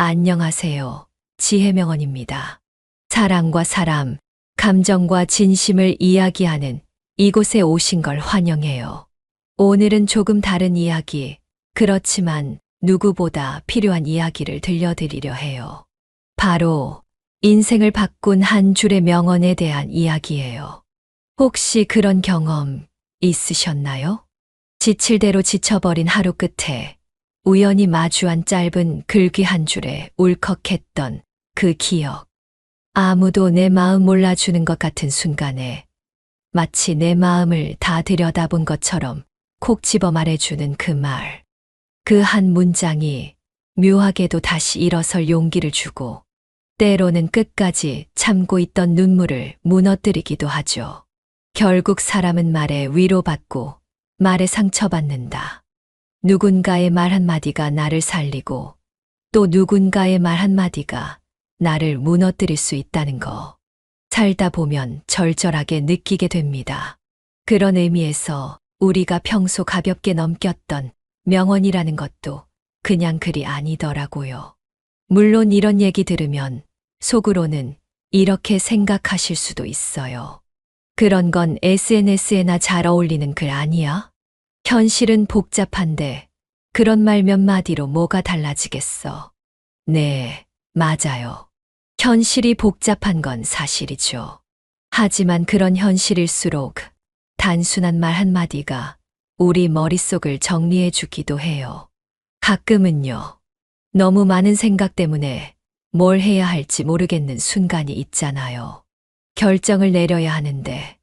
안녕하세요. 지혜명언입니다. 사랑과 사람, 감정과 진심을 이야기하는 이곳에 오신 걸 환영해요. 오늘은 조금 다른 이야기, 그렇지만 누구보다 필요한 이야기를 들려드리려 해요. 바로 인생을 바꾼 한 줄의 명언에 대한 이야기예요. 혹시 그런 경험 있으셨나요? 지칠 대로 지쳐버린 하루 끝에 우연히 마주한 짧은 글귀 한 줄에 울컥했던 그 기억. 아무도 내 마음 몰라주는 것 같은 순간에 마치 내 마음을 다 들여다본 것처럼 콕 집어 말해주는 그 말. 그 한 문장이 묘하게도 다시 일어설 용기를 주고 때로는 끝까지 참고 있던 눈물을 무너뜨리기도 하죠. 결국 사람은 말에 위로받고 말에 상처받는다. 누군가의 말 한마디가 나를 살리고 또 누군가의 말 한마디가 나를 무너뜨릴 수 있다는 거. 살다 보면 절절하게 느끼게 됩니다. 그런 의미에서 우리가 평소 가볍게 넘겼던 명언이라는 것도 그냥 글이 아니더라고요. 물론 이런 얘기 들으면 속으로는 이렇게 생각하실 수도 있어요. 그런 건 SNS에나 잘 어울리는 글 아니야? 현실은 복잡한데 그런 말 몇 마디로 뭐가 달라지겠어? 네, 맞아요. 현실이 복잡한 건 사실이죠. 하지만 그런 현실일수록 단순한 말 한마디가 우리 머릿속을 정리해 주기도 해요. 가끔은요, 너무 많은 생각 때문에 뭘 해야 할지 모르겠는 순간이 있잖아요. 결정을 내려야 하는데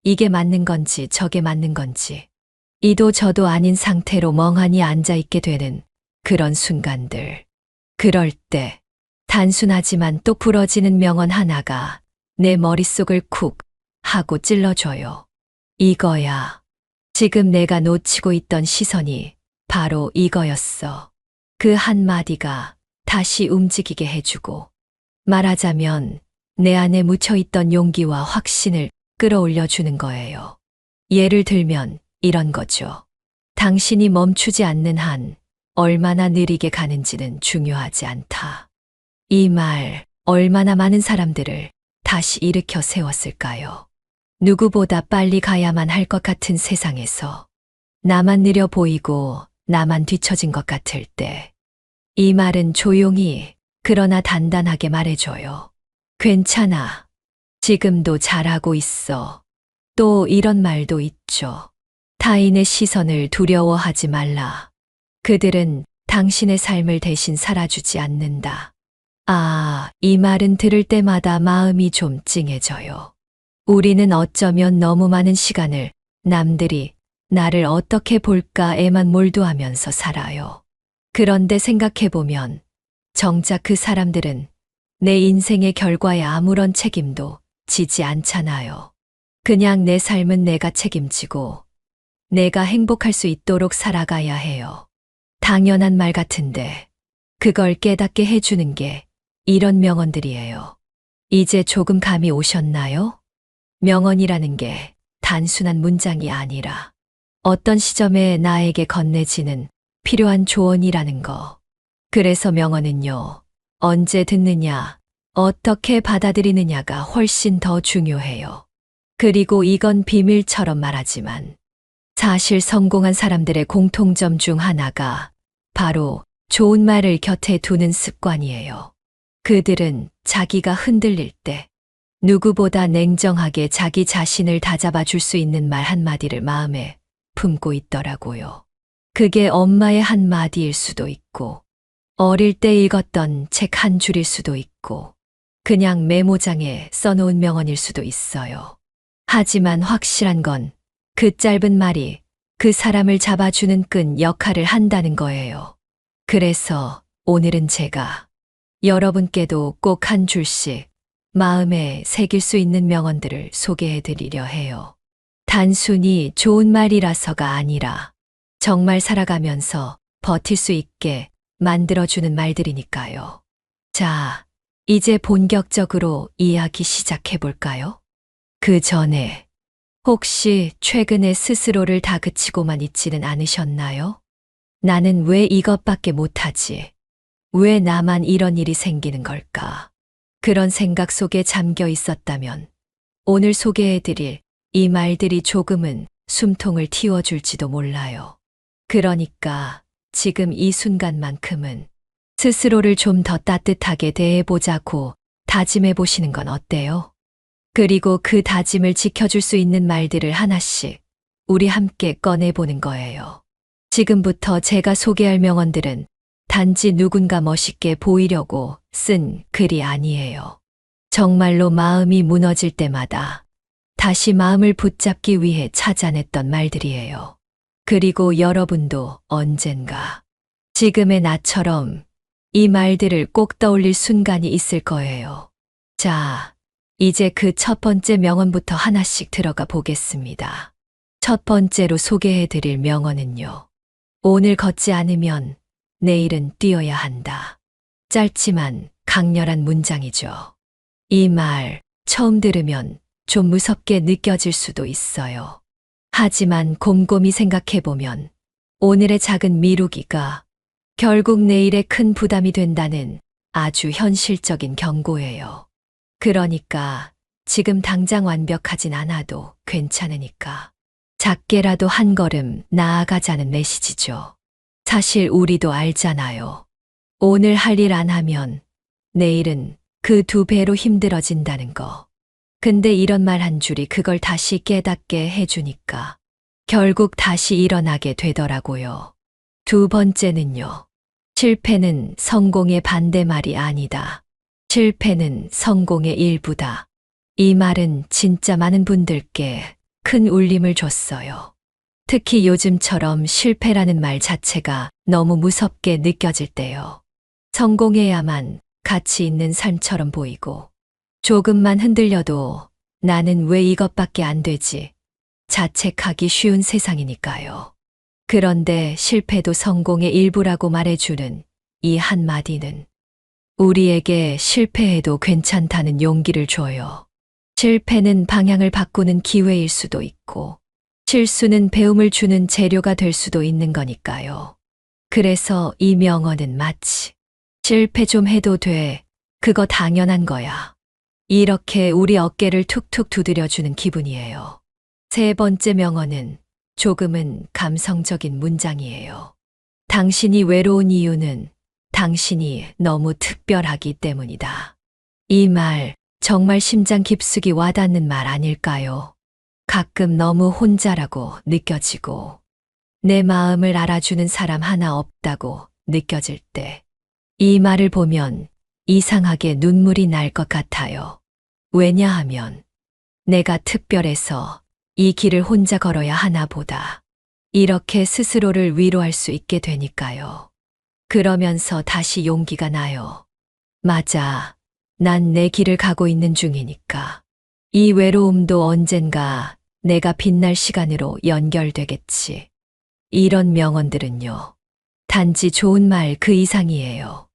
이게 맞는 건지 저게 맞는 건지 이도 저도 아닌 상태로 멍하니 앉아 있게 되는 그런 순간들. 그럴 때 단순하지만 또 부러지는 명언 하나가 내 머릿속을 쿡 하고 찔러줘요. 이거야. 지금 내가 놓치고 있던 시선이 바로 이거였어. 그 한마디가 다시 움직이게 해주고 말하자면 내 안에 묻혀있던 용기와 확신을 끌어올려 주는 거예요. 예를 들면 이런 거죠. 당신이 멈추지 않는 한 얼마나 느리게 가는지는 중요하지 않다. 이 말 얼마나 많은 사람들을 다시 일으켜 세웠을까요? 누구보다 빨리 가야만 할 것 같은 세상에서 나만 느려 보이고 나만 뒤처진 것 같을 때 이 말은 조용히 그러나 단단하게 말해줘요. 괜찮아. 지금도 잘하고 있어. 또 이런 말도 있죠. 타인의 시선을 두려워하지 말라. 그들은 당신의 삶을 대신 살아주지 않는다. 아, 이 말은 들을 때마다 마음이 좀 찡해져요. 우리는 어쩌면 너무 많은 시간을 남들이 나를 어떻게 볼까에만 몰두하면서 살아요. 그런데 생각해보면 정작 그 사람들은 내 인생의 결과에 아무런 책임도 지지 않잖아요. 그냥 내 삶은 내가 책임지고 내가 행복할 수 있도록 살아가야 해요. 당연한 말 같은데 그걸 깨닫게 해주는 게 이런 명언들이에요. 이제 조금 감이 오셨나요? 명언이라는 게 단순한 문장이 아니라 어떤 시점에 나에게 건네지는 필요한 조언이라는 거. 그래서 명언은요, 언제 듣느냐, 어떻게 받아들이느냐가 훨씬 더 중요해요. 그리고 이건 비밀처럼 말하지만 사실 성공한 사람들의 공통점 중 하나가 바로 좋은 말을 곁에 두는 습관이에요. 그들은 자기가 흔들릴 때 누구보다 냉정하게 자기 자신을 다잡아 줄 수 있는 말 한마디를 마음에 품고 있더라고요. 그게 엄마의 한마디일 수도 있고, 어릴 때 읽었던 책 한 줄일 수도 있고, 그냥 메모장에 써놓은 명언일 수도 있어요. 하지만 확실한 건 그 짧은 말이 그 사람을 잡아주는 끈 역할을 한다는 거예요. 그래서 오늘은 제가 여러분께도 꼭 한 줄씩 마음에 새길 수 있는 명언들을 소개해 드리려 해요. 단순히 좋은 말이라서가 아니라 정말 살아가면서 버틸 수 있게 만들어주는 말들이니까요. 자, 이제 본격적으로 이야기 시작해 볼까요? 그 전에 혹시 최근에 스스로를 다그치고만 있지는 않으셨나요? 나는 왜 이것밖에 못하지? 왜 나만 이런 일이 생기는 걸까? 그런 생각 속에 잠겨 있었다면 오늘 소개해드릴 이 말들이 조금은 숨통을 틔워줄지도 몰라요. 그러니까 지금 이 순간만큼은 스스로를 좀 더 따뜻하게 대해보자고 다짐해 보시는 건 어때요? 그리고 그 다짐을 지켜줄 수 있는 말들을 하나씩 우리 함께 꺼내보는 거예요. 지금부터 제가 소개할 명언들은 단지 누군가 멋있게 보이려고 쓴 글이 아니에요. 정말로 마음이 무너질 때마다 다시 마음을 붙잡기 위해 찾아냈던 말들이에요. 그리고 여러분도 언젠가 지금의 나처럼 이 말들을 꼭 떠올릴 순간이 있을 거예요. 자, 이제 그 첫 번째 명언부터 하나씩 들어가 보겠습니다. 첫 번째로 소개해 드릴 명언은요. 오늘 걷지 않으면 내일은 뛰어야 한다. 짧지만 강렬한 문장이죠. 이 말 처음 들으면 좀 무섭게 느껴질 수도 있어요. 하지만 곰곰이 생각해보면 오늘의 작은 미루기가 결국 내일의 큰 부담이 된다는 아주 현실적인 경고예요. 그러니까 지금 당장 완벽하진 않아도 괜찮으니까 작게라도 한 걸음 나아가자는 메시지죠. 사실 우리도 알잖아요. 오늘 할 일 안 하면 내일은 그 2배로 힘들어진다는 거. 근데 이런 말 한 줄이 그걸 다시 깨닫게 해주니까 결국 다시 일어나게 되더라고요. 두 번째는요. 실패는 성공의 반대말이 아니다. 실패는 성공의 일부다. 이 말은 진짜 많은 분들께 큰 울림을 줬어요. 특히 요즘처럼 실패라는 말 자체가 너무 무섭게 느껴질 때요. 성공해야만 가치 있는 삶처럼 보이고 조금만 흔들려도 나는 왜 이것밖에 안 되지? 자책하기 쉬운 세상이니까요. 그런데 실패도 성공의 일부라고 말해주는 이 한마디는 우리에게 실패해도 괜찮다는 용기를 줘요. 실패는 방향을 바꾸는 기회일 수도 있고 실수는 배움을 주는 재료가 될 수도 있는 거니까요. 그래서 이 명언은 마치 실패 좀 해도 돼. 그거 당연한 거야. 이렇게 우리 어깨를 툭툭 두드려주는 기분이에요. 세 번째 명언은 조금은 감성적인 문장이에요. 당신이 외로운 이유는 당신이 너무 특별하기 때문이다. 이 말 정말 심장 깊숙이 와닿는 말 아닐까요? 가끔 너무 혼자라고 느껴지고 내 마음을 알아주는 사람 하나 없다고 느껴질 때 이 말을 보면 이상하게 눈물이 날 것 같아요. 왜냐하면 내가 특별해서 이 길을 혼자 걸어야 하나 보다. 이렇게 스스로를 위로할 수 있게 되니까요. 그러면서 다시 용기가 나요. 맞아. 난 내 길을 가고 있는 중이니까. 이 외로움도 언젠가 내가 빛날 시간으로 연결되겠지. 이런 명언들은요. 단지 좋은 말 그 이상이에요.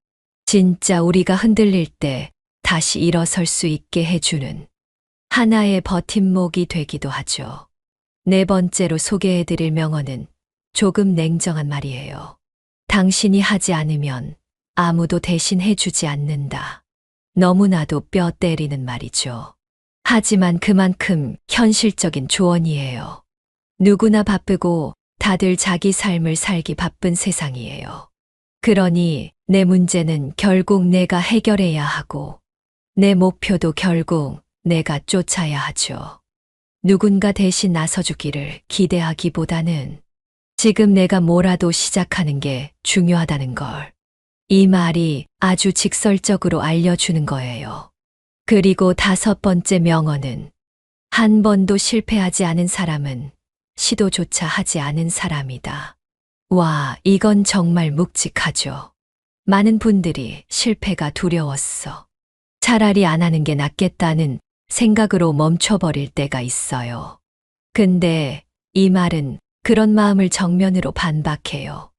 진짜 우리가 흔들릴 때 다시 일어설 수 있게 해주는 하나의 버팀목이 되기도 하죠. 네 번째로 소개해드릴 명언은 조금 냉정한 말이에요. 당신이 하지 않으면 아무도 대신 해주지 않는다. 너무나도 뼈 때리는 말이죠. 하지만 그만큼 현실적인 조언이에요. 누구나 바쁘고 다들 자기 삶을 살기 바쁜 세상이에요. 그러니 내 문제는 결국 내가 해결해야 하고 내 목표도 결국 내가 쫓아야 하죠. 누군가 대신 나서주기를 기대하기보다는 지금 내가 뭐라도 시작하는 게 중요하다는 걸. 이 말이 아주 직설적으로 알려주는 거예요. 그리고 다섯 번째 명언은 한 번도 실패하지 않은 사람은 시도조차 하지 않은 사람이다. 와, 이건 정말 묵직하죠. 많은 분들이 실패가 두려웠어. 차라리 안 하는 게 낫겠다는 생각으로 멈춰버릴 때가 있어요. 근데 이 말은 그런 마음을 정면으로 반박해요.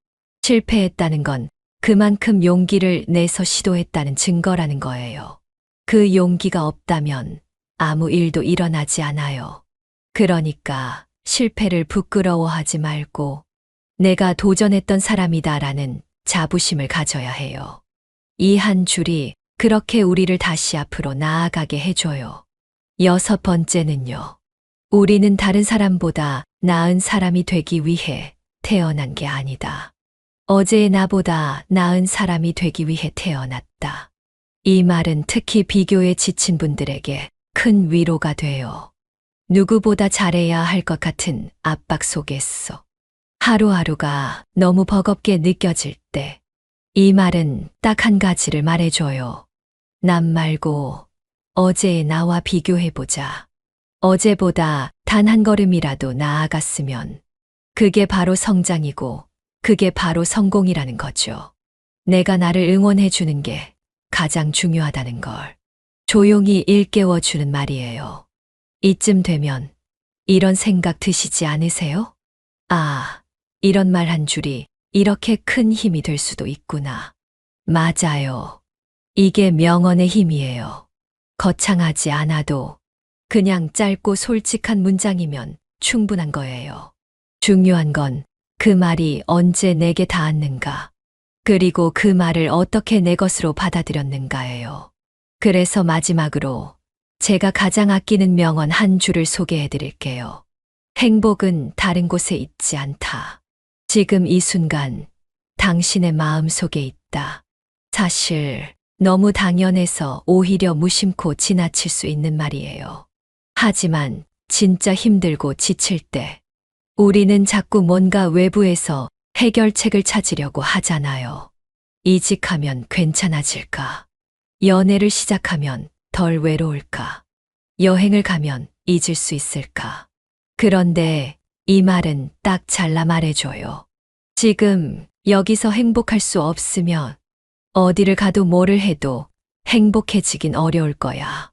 실패했다는 건 그만큼 용기를 내서 시도했다는 증거라는 거예요. 그 용기가 없다면 아무 일도 일어나지 않아요. 그러니까 실패를 부끄러워하지 말고 내가 도전했던 사람이다라는 자부심을 가져야 해요. 이 한 줄이 그렇게 우리를 다시 앞으로 나아가게 해줘요. 여섯 번째는요. 우리는 다른 사람보다 나은 사람이 되기 위해 태어난 게 아니다. 어제의 나보다 나은 사람이 되기 위해 태어났다. 이 말은 특히 비교에 지친 분들에게 큰 위로가 돼요. 누구보다 잘해야 할 것 같은 압박 속에서 하루하루가 너무 버겁게 느껴질 때 이 말은 딱 한 가지를 말해줘요. 남 말고 어제의 나와 비교해보자. 어제보다 단 한 걸음이라도 나아갔으면 그게 바로 성장이고 그게 바로 성공이라는 거죠. 내가 나를 응원해 주는 게 가장 중요하다는 걸 조용히 일깨워 주는 말이에요. 이쯤 되면 이런 생각 드시지 않으세요? 아, 이런 말 한 줄이 이렇게 큰 힘이 될 수도 있구나. 맞아요. 이게 명언의 힘이에요. 거창하지 않아도 그냥 짧고 솔직한 문장이면 충분한 거예요. 중요한 건 그 말이 언제 내게 닿았는가, 그리고 그 말을 어떻게 내 것으로 받아들였는가예요. 그래서 마지막으로 제가 가장 아끼는 명언 한 줄을 소개해 드릴게요. 행복은 다른 곳에 있지 않다. 지금 이 순간 당신의 마음 속에 있다. 사실 너무 당연해서 오히려 무심코 지나칠 수 있는 말이에요. 하지만 진짜 힘들고 지칠 때 우리는 자꾸 뭔가 외부에서 해결책을 찾으려고 하잖아요. 이직하면 괜찮아질까? 연애를 시작하면 덜 외로울까? 여행을 가면 잊을 수 있을까? 그런데 이 말은 딱 잘라 말해줘요. 지금 여기서 행복할 수 없으면 어디를 가도 뭐를 해도 행복해지긴 어려울 거야.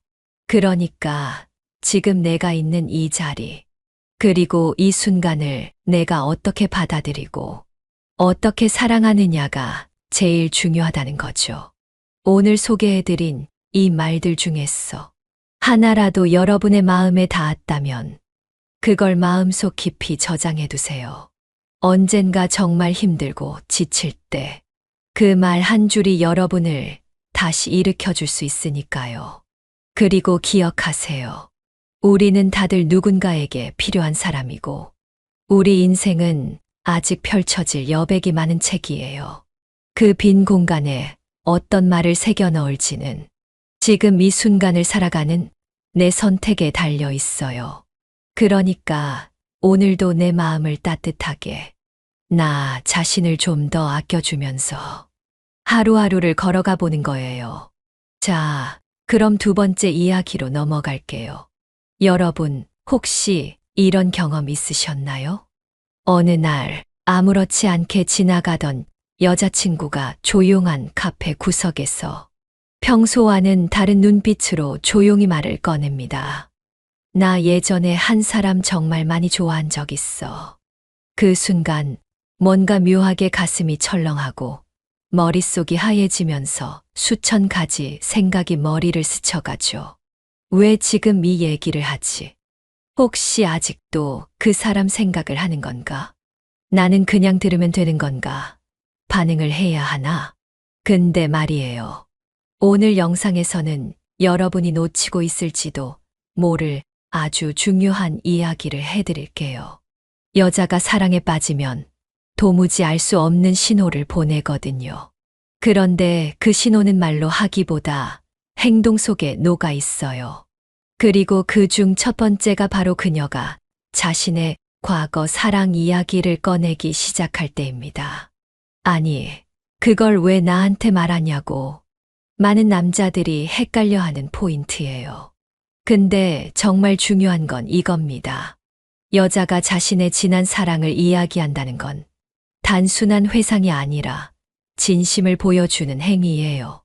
그러니까 지금 내가 있는 이 자리, 그리고 이 순간을 내가 어떻게 받아들이고 어떻게 사랑하느냐가 제일 중요하다는 거죠. 오늘 소개해드린 이 말들 중에서 하나라도 여러분의 마음에 닿았다면 그걸 마음속 깊이 저장해 두세요. 언젠가 정말 힘들고 지칠 때 그 말 한 줄이 여러분을 다시 일으켜 줄 수 있으니까요. 그리고 기억하세요. 우리는 다들 누군가에게 필요한 사람이고 우리 인생은 아직 펼쳐질 여백이 많은 책이에요. 그 빈 공간에 어떤 말을 새겨 넣을지는 지금 이 순간을 살아가는 내 선택에 달려 있어요. 그러니까 오늘도 내 마음을 따뜻하게, 나 자신을 좀 더 아껴주면서 하루하루를 걸어가 보는 거예요. 자, 그럼 두 번째 이야기로 넘어갈게요. 여러분, 혹시 이런 경험 있으셨나요? 어느 날 아무렇지 않게 지나가던 여자친구가 조용한 카페 구석에서 평소와는 다른 눈빛으로 조용히 말을 꺼냅니다. 나 예전에 한 사람 정말 많이 좋아한 적 있어. 그 순간 뭔가 묘하게 가슴이 철렁하고 머릿속이 하얘지면서 수천 가지 생각이 머리를 스쳐가죠. 왜 지금 이 얘기를 하지? 혹시 아직도 그 사람 생각을 하는 건가? 나는 그냥 들으면 되는 건가? 반응을 해야 하나? 근데 말이에요. 오늘 영상에서는 여러분이 놓치고 있을지도 모를 아주 중요한 이야기를 해드릴게요. 여자가 사랑에 빠지면 도무지 알 수 없는 신호를 보내거든요. 그런데 그 신호는 말로 하기보다 행동 속에 녹아 있어요. 그리고 그 중 첫 번째가 바로 그녀가 자신의 과거 사랑 이야기를 꺼내기 시작할 때입니다. 아니, 그걸 왜 나한테 말하냐고 많은 남자들이 헷갈려하는 포인트예요. 근데 정말 중요한 건 이겁니다. 여자가 자신의 지난 사랑을 이야기한다는 건 단순한 회상이 아니라 진심을 보여주는 행위예요.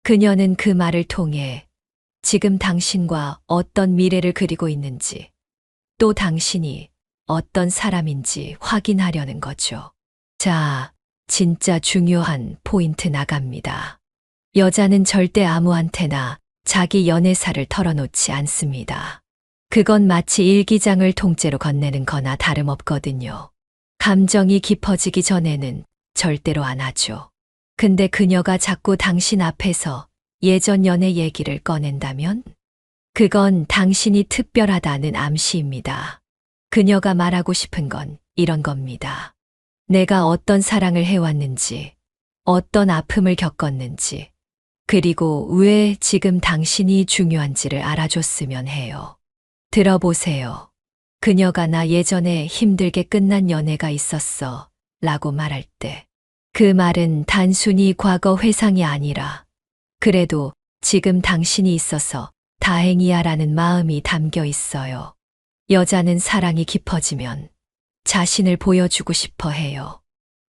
그녀는 그 말을 통해 지금 당신과 어떤 미래를 그리고 있는지, 또 당신이 어떤 사람인지 확인하려는 거죠. 자, 진짜 중요한 포인트 나갑니다. 여자는 절대 아무한테나 자기 연애사를 털어놓지 않습니다. 그건 마치 일기장을 통째로 건네는 거나 다름없거든요. 감정이 깊어지기 전에는 절대로 안 하죠. 근데 그녀가 자꾸 당신 앞에서 예전 연애 얘기를 꺼낸다면? 그건 당신이 특별하다는 암시입니다. 그녀가 말하고 싶은 건 이런 겁니다. 내가 어떤 사랑을 해왔는지, 어떤 아픔을 겪었는지, 그리고 왜 지금 당신이 중요한지를 알아줬으면 해요. 들어보세요. 그녀가 나 예전에 힘들게 끝난 연애가 있었어 라고 말할 때 그 말은 단순히 과거 회상이 아니라 그래도 지금 당신이 있어서 다행이야 라는 마음이 담겨 있어요. 여자는 사랑이 깊어지면 자신을 보여주고 싶어 해요.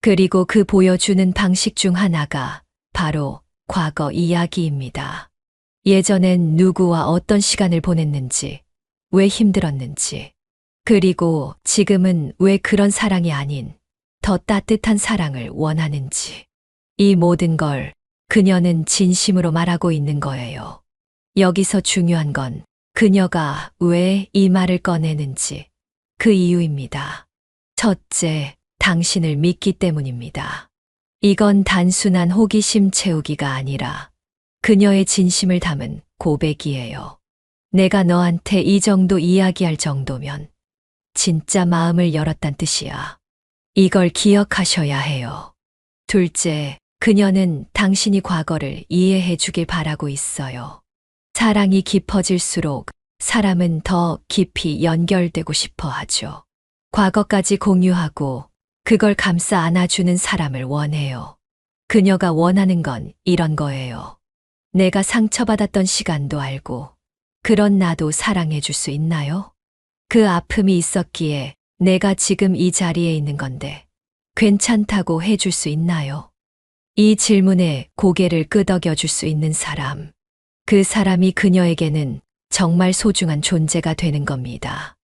그리고 그 보여주는 방식 중 하나가 바로 과거 이야기입니다. 예전엔 누구와 어떤 시간을 보냈는지, 왜 힘들었는지, 그리고 지금은 왜 그런 사랑이 아닌 더 따뜻한 사랑을 원하는지. 이 모든 걸 그녀는 진심으로 말하고 있는 거예요. 여기서 중요한 건 그녀가 왜 이 말을 꺼내는지 그 이유입니다. 첫째, 당신을 믿기 때문입니다. 이건 단순한 호기심 채우기가 아니라 그녀의 진심을 담은 고백이에요. 내가 너한테 이 정도 이야기할 정도면 진짜 마음을 열었단 뜻이야. 이걸 기억하셔야 해요. 둘째, 그녀는 당신이 과거를 이해해 주길 바라고 있어요. 사랑이 깊어질수록 사람은 더 깊이 연결되고 싶어 하죠. 과거까지 공유하고 그걸 감싸 안아주는 사람을 원해요. 그녀가 원하는 건 이런 거예요. 내가 상처받았던 시간도 알고 그런 나도 사랑해 줄 수 있나요? 그 아픔이 있었기에 내가 지금 이 자리에 있는 건데 괜찮다고 해줄 수 있나요? 이 질문에 고개를 끄덕여 줄 수 있는 사람. 그 사람이 그녀에게는 정말 소중한 존재가 되는 겁니다.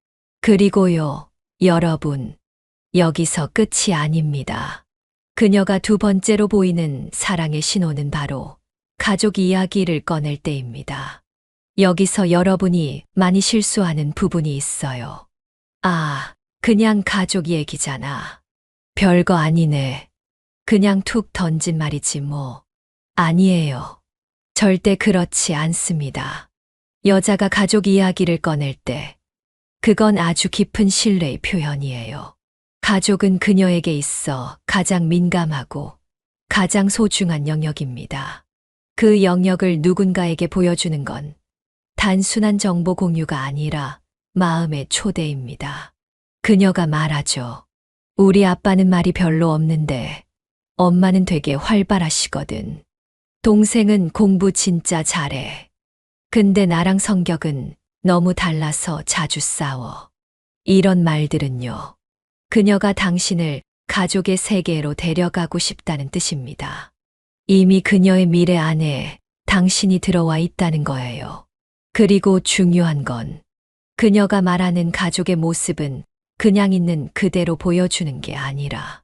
그리고요, 여러분, 여기서 끝이 아닙니다. 그녀가 두 번째로 보이는 사랑의 신호는 바로 가족 이야기를 꺼낼 때입니다. 여기서 여러분이 많이 실수하는 부분이 있어요. 아, 그냥 가족 얘기잖아. 별거 아니네. 그냥 툭 던진 말이지 뭐. 아니에요. 절대 그렇지 않습니다. 여자가 가족 이야기를 꺼낼 때 그건 아주 깊은 신뢰의 표현이에요. 가족은 그녀에게 있어 가장 민감하고 가장 소중한 영역입니다. 그 영역을 누군가에게 보여주는 건 단순한 정보 공유가 아니라 마음의 초대입니다. 그녀가 말하죠. 우리 아빠는 말이 별로 없는데 엄마는 되게 활발하시거든. 동생은 공부 진짜 잘해. 근데 나랑 성격은 너무 달라서 자주 싸워. 이런 말들은요. 그녀가 당신을 가족의 세계로 데려가고 싶다는 뜻입니다. 이미 그녀의 미래 안에 당신이 들어와 있다는 거예요. 그리고 중요한 건 그녀가 말하는 가족의 모습은 그냥 있는 그대로 보여주는 게 아니라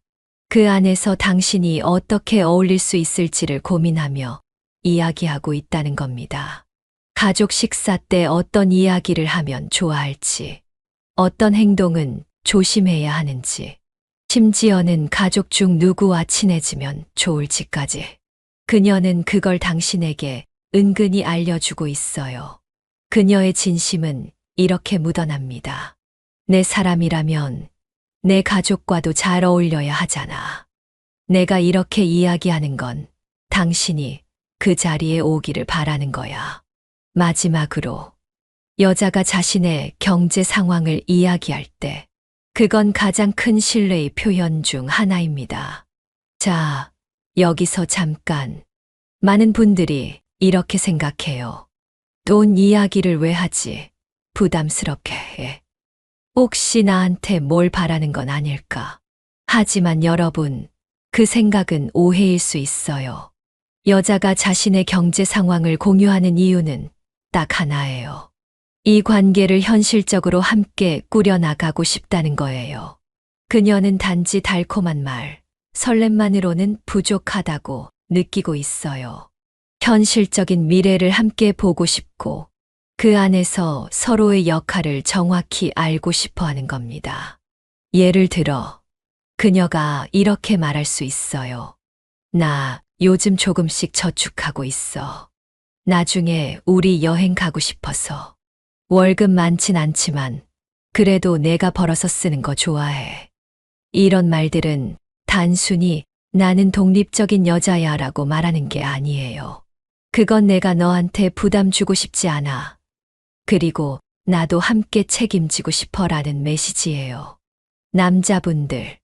그 안에서 당신이 어떻게 어울릴 수 있을지를 고민하며 이야기하고 있다는 겁니다. 가족 식사 때 어떤 이야기를 하면 좋아할지, 어떤 행동은 조심해야 하는지, 심지어는 가족 중 누구와 친해지면 좋을지까지. 그녀는 그걸 당신에게 은근히 알려주고 있어요. 그녀의 진심은 이렇게 묻어납니다. 내 사람이라면 내 가족과도 잘 어울려야 하잖아. 내가 이렇게 이야기하는 건 당신이 그 자리에 오기를 바라는 거야. 마지막으로 여자가 자신의 경제 상황을 이야기할 때 그건 가장 큰 신뢰의 표현 중 하나입니다. 자, 여기서 잠깐. 많은 분들이 이렇게 생각해요. 돈 이야기를 왜 하지? 부담스럽게 해. 혹시 나한테 뭘 바라는 건 아닐까? 하지만 여러분, 그 생각은 오해일 수 있어요. 여자가 자신의 경제 상황을 공유하는 이유는 딱 하나예요. 이 관계를 현실적으로 함께 꾸려나가고 싶다는 거예요. 그녀는 단지 달콤한 말, 설렘만으로는 부족하다고 느끼고 있어요. 현실적인 미래를 함께 보고 싶고 그 안에서 서로의 역할을 정확히 알고 싶어 하는 겁니다. 예를 들어, 그녀가 이렇게 말할 수 있어요. 나 요즘 조금씩 저축하고 있어. 나중에 우리 여행 가고 싶어서. 월급 많진 않지만 그래도 내가 벌어서 쓰는 거 좋아해. 이런 말들은 단순히 나는 독립적인 여자야 라고 말하는 게 아니에요. 그건 내가 너한테 부담 주고 싶지 않아. 그리고 나도 함께 책임지고 싶어라는 메시지예요. 남자분들,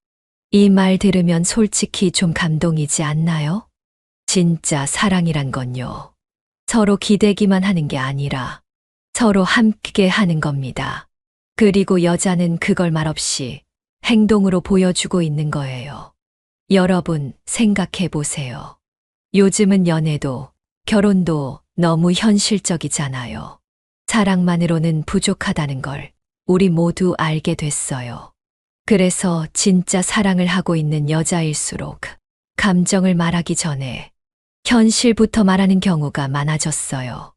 이 말 들으면 솔직히 좀 감동이지 않나요? 진짜 사랑이란 건요. 서로 기대기만 하는 게 아니라 서로 함께 하는 겁니다. 그리고 여자는 그걸 말없이 행동으로 보여주고 있는 거예요. 여러분 생각해 보세요. 요즘은 연애도 결혼도 너무 현실적이잖아요. 사랑만으로는 부족하다는 걸 우리 모두 알게 됐어요. 그래서 진짜 사랑을 하고 있는 여자일수록 감정을 말하기 전에 현실부터 말하는 경우가 많아졌어요.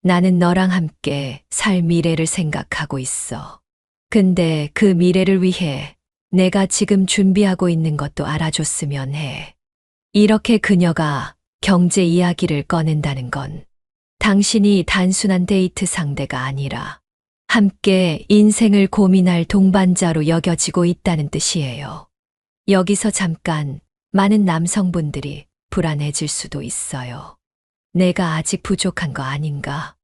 나는 너랑 함께 살 미래를 생각하고 있어. 근데 그 미래를 위해 내가 지금 준비하고 있는 것도 알아줬으면 해. 이렇게 그녀가 경제 이야기를 꺼낸다는 건 당신이 단순한 데이트 상대가 아니라 함께 인생을 고민할 동반자로 여겨지고 있다는 뜻이에요. 여기서 잠깐 많은 남성분들이 불안해질 수도 있어요. 내가 아직 부족한 거 아닌가?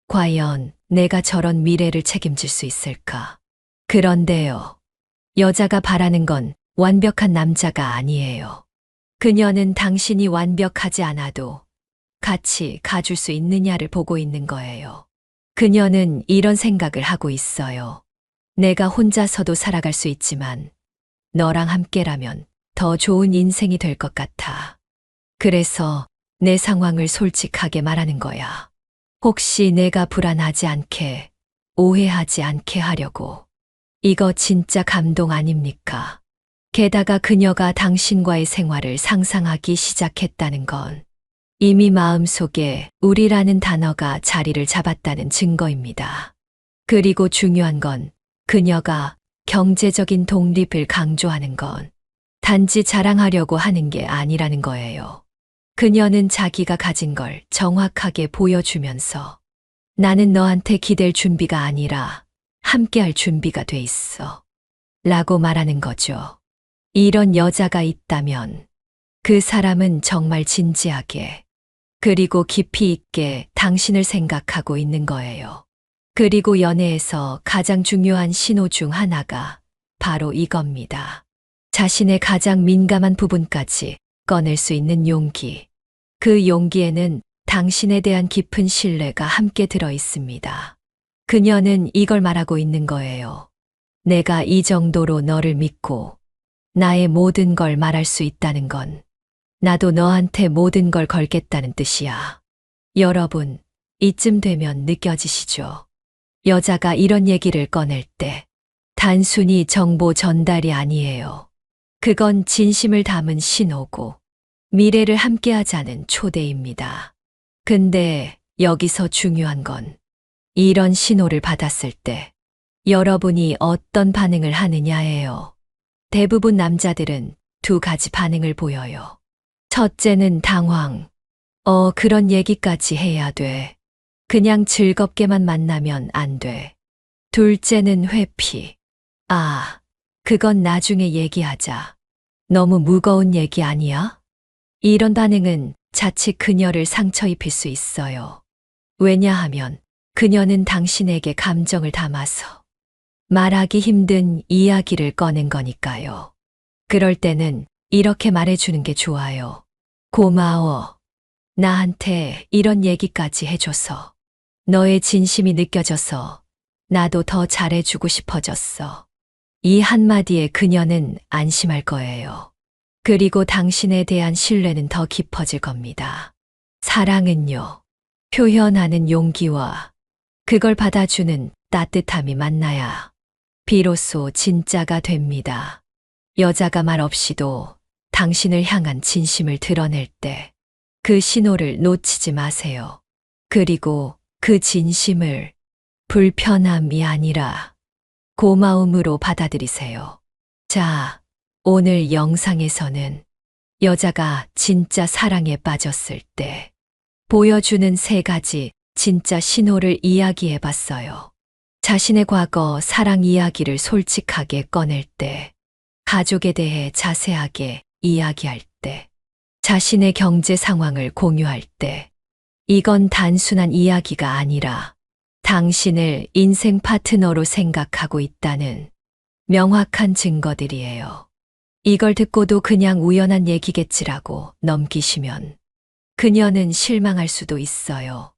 과연 내가 저런 미래를 책임질 수 있을까? 그런데요. 여자가 바라는 건 완벽한 남자가 아니에요. 그녀는 당신이 완벽하지 않아도 같이 가줄 수 있느냐를 보고 있는 거예요. 그녀는 이런 생각을 하고 있어요. 내가 혼자서도 살아갈 수 있지만 너랑 함께라면 더 좋은 인생이 될 것 같아. 그래서 내 상황을 솔직하게 말하는 거야. 혹시 내가 불안하지 않게, 오해하지 않게 하려고. 이거 진짜 감동 아닙니까? 게다가 그녀가 당신과의 생활을 상상하기 시작했다는 건 이미 마음속에 우리라는 단어가 자리를 잡았다는 증거입니다. 그리고 중요한 건 그녀가 경제적인 독립을 강조하는 건 단지 자랑하려고 하는 게 아니라는 거예요. 그녀는 자기가 가진 걸 정확하게 보여주면서 나는 너한테 기댈 준비가 아니라 함께할 준비가 돼 있어. 라고 말하는 거죠. 이런 여자가 있다면 그 사람은 정말 진지하게 그리고 깊이 있게 당신을 생각하고 있는 거예요. 그리고 연애에서 가장 중요한 신호 중 하나가 바로 이겁니다. 자신의 가장 민감한 부분까지 꺼낼 수 있는 용기. 그 용기에는 당신에 대한 깊은 신뢰가 함께 들어 있습니다. 그녀는 이걸 말하고 있는 거예요. 내가 이 정도로 너를 믿고 나의 모든 걸 말할 수 있다는 건 나도 너한테 모든 걸 걸겠다는 뜻이야. 여러분, 이쯤 되면 느껴지시죠? 여자가 이런 얘기를 꺼낼 때 단순히 정보 전달이 아니에요. 그건 진심을 담은 신호고 미래를 함께하자는 초대입니다. 근데 여기서 중요한 건 이런 신호를 받았을 때 여러분이 어떤 반응을 하느냐예요. 대부분 남자들은 두 가지 반응을 보여요. 첫째는 당황. 그런 얘기까지 해야 돼. 그냥 즐겁게만 만나면 안 돼. 둘째는 회피. 그건 나중에 얘기하자. 너무 무거운 얘기 아니야? 이런 반응은 자칫 그녀를 상처 입힐 수 있어요. 왜냐하면 그녀는 당신에게 감정을 담아서 말하기 힘든 이야기를 꺼낸 거니까요. 그럴 때는 이렇게 말해주는 게 좋아요. 고마워. 나한테 이런 얘기까지 해줘서. 너의 진심이 느껴져서 나도 더 잘해주고 싶어졌어. 이 한마디에 그녀는 안심할 거예요. 그리고 당신에 대한 신뢰는 더 깊어질 겁니다. 사랑은요, 표현하는 용기와 그걸 받아주는 따뜻함이 만나야 비로소 진짜가 됩니다. 여자가 말 없이도 당신을 향한 진심을 드러낼 때 그 신호를 놓치지 마세요. 그리고 그 진심을 불편함이 아니라 고마움으로 받아들이세요. 자, 오늘 영상에서는 여자가 진짜 사랑에 빠졌을 때 보여주는 3가지 진짜 신호를 이야기해 봤어요. 자신의 과거 사랑 이야기를 솔직하게 꺼낼 때, 가족에 대해 자세하게 이야기할 때, 자신의 경제 상황을 공유할 때, 이건 단순한 이야기가 아니라 당신을 인생 파트너로 생각하고 있다는 명확한 증거들이에요. 이걸 듣고도 그냥 우연한 얘기겠지라고 넘기시면 그녀는 실망할 수도 있어요.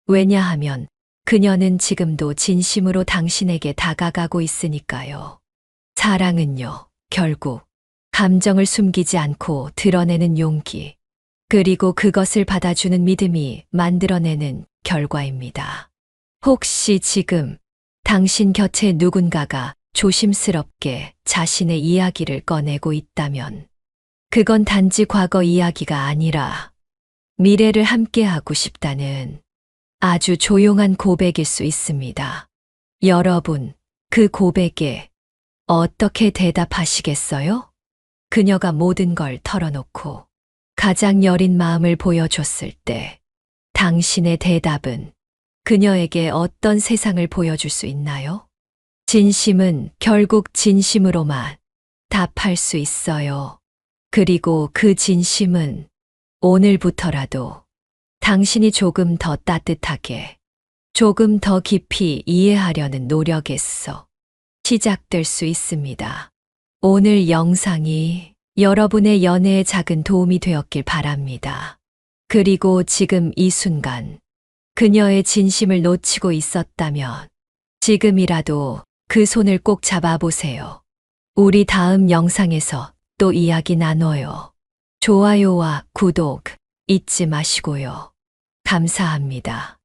왜냐하면 그녀는 지금도 진심으로 당신에게 다가가고 있으니까요. 사랑은요, 결국 감정을 숨기지 않고 드러내는 용기, 그리고 그것을 받아주는 믿음이 만들어내는 결과입니다. 혹시 지금 당신 곁에 누군가가 조심스럽게 자신의 이야기를 꺼내고 있다면 그건 단지 과거 이야기가 아니라 미래를 함께하고 싶다는 아주 조용한 고백일 수 있습니다. 여러분, 그 고백에 어떻게 대답하시겠어요? 그녀가 모든 걸 털어놓고 가장 여린 마음을 보여줬을 때 당신의 대답은 그녀에게 어떤 세상을 보여줄 수 있나요? 진심은 결국 진심으로만 답할 수 있어요. 그리고 그 진심은 오늘부터라도 당신이 조금 더 따뜻하게, 조금 더 깊이 이해하려는 노력에서 시작될 수 있습니다. 오늘 영상이 여러분의 연애에 작은 도움이 되었길 바랍니다. 그리고 지금 이 순간 그녀의 진심을 놓치고 있었다면 지금이라도 그 손을 꼭 잡아보세요. 우리 다음 영상에서 또 이야기 나눠요. 좋아요와 구독 잊지 마시고요. 감사합니다.